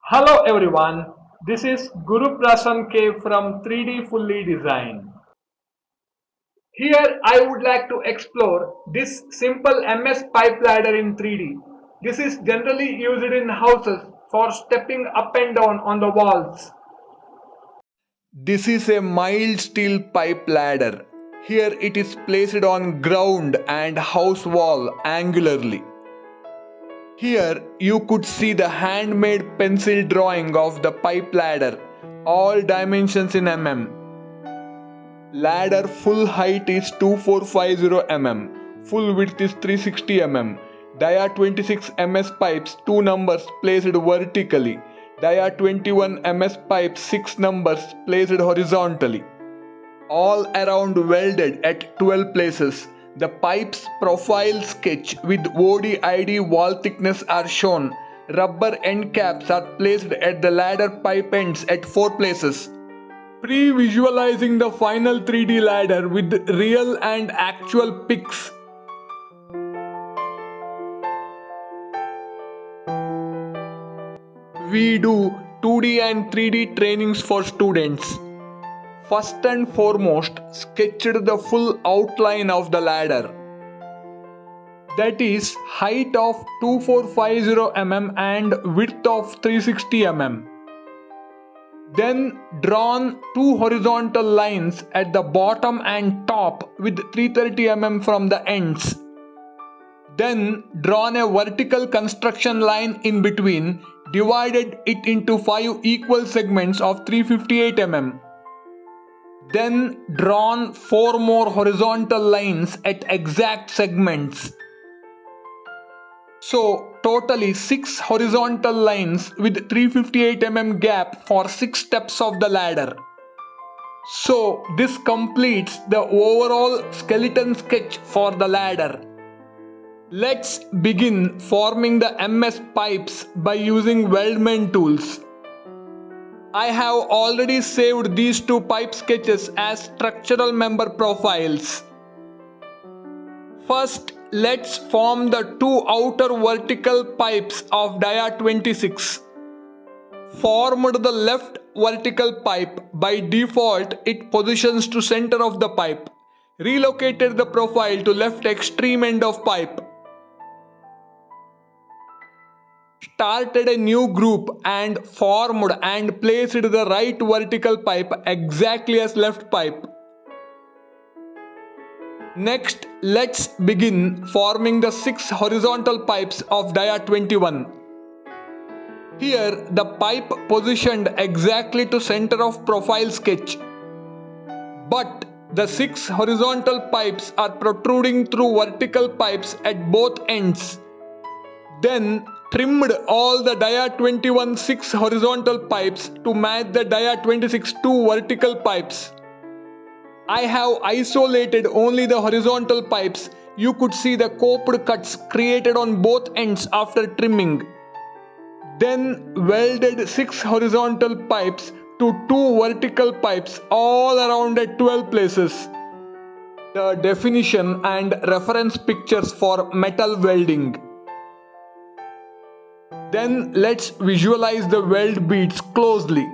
Hello everyone, this is Guru Prasan K from 3D Fully Design. Here I would like to explore this simple MS pipe ladder in 3D. This is generally used in houses for stepping up and down on the walls. This is a mild steel pipe ladder. Here it is placed on ground and house wall angularly. Here you could see the handmade pencil drawing of the pipe ladder, all dimensions in mm. Ladder full height is 2450 mm, full width is 360 mm. Dia 26 ms pipes 2 numbers placed vertically. Dia 21 ms pipes 6 numbers placed horizontally. All around welded at 12 places. The pipe's profile sketch with OD/ID wall thickness are shown. Rubber end caps are placed at the ladder pipe ends at 4 places. Pre-visualizing the final 3D ladder with real and actual pics. We do 2D and 3D trainings for students. First and foremost, sketched the full outline of the ladder. That is height of 2450 mm and width of 360 mm. Then drawn two horizontal lines at the bottom and top with 330 mm from the ends. Then drawn a vertical construction line in between, divided it into 5 equal segments of 358 mm. Then drawn 4 more horizontal lines at exact segments. So totally 6 horizontal lines with 358 mm gap for 6 steps of the ladder. So this completes the overall skeleton sketch for the ladder. Let's begin forming the MS pipes by using weldment tools. I have already saved these two pipe sketches as structural member profiles. First, let's form the two outer vertical pipes of dia 26. Formed the left vertical pipe. By default, it positions to center of the pipe. Relocated the profile to left extreme end of pipe. Started a new group and formed and placed the right vertical pipe exactly as left pipe. Next, let's begin forming the 6 horizontal pipes of dia 21. Here, the pipe positioned exactly to center of profile sketch. But the 6 horizontal pipes are protruding through vertical pipes at both ends. Then trimmed all the dia 21 6 horizontal pipes to match the dia 26 2 vertical pipes. I have isolated only the horizontal pipes. You could see the coped cuts created on both ends after trimming. Then welded 6 horizontal pipes to 2 vertical pipes all around at 12 places. The definition and reference pictures for metal welding. Then let's visualize the weld beads closely.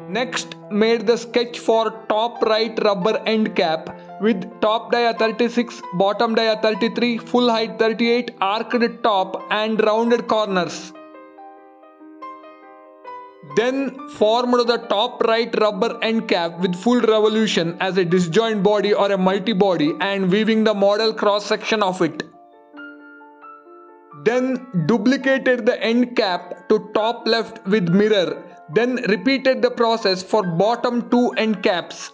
Next, made the sketch for top right rubber end cap with top dia 36, bottom dia 33, full height 38, arched top and rounded corners. Then formed the top right rubber end cap with full revolution as a disjoint body or a multi-body and weaving the model cross section of it. Then duplicated the end cap to top left with mirror. Then repeated the process for bottom 2 end caps.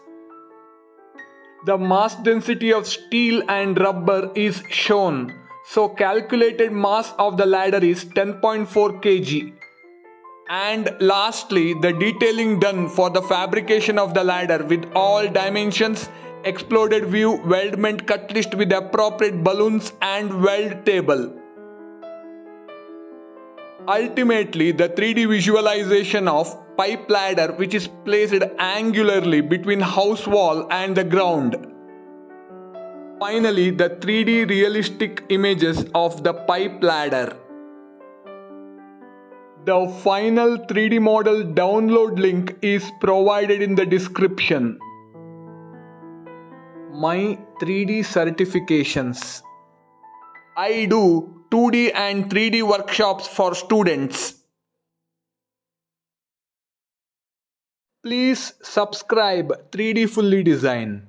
The mass density of steel and rubber is shown. So calculated mass of the ladder is 10.4 kg. And lastly, the detailing done for the fabrication of the ladder with all dimensions, exploded view, weldment cut list with appropriate balloons and weld table. Ultimately, the 3D visualization of pipe ladder which is placed angularly between house wall and the ground. Finally, the 3D realistic images of the pipe ladder. The final 3D model download link is provided in the description. My 3D certifications. I do 2D and 3D workshops for students. Please subscribe 3D Fully Design.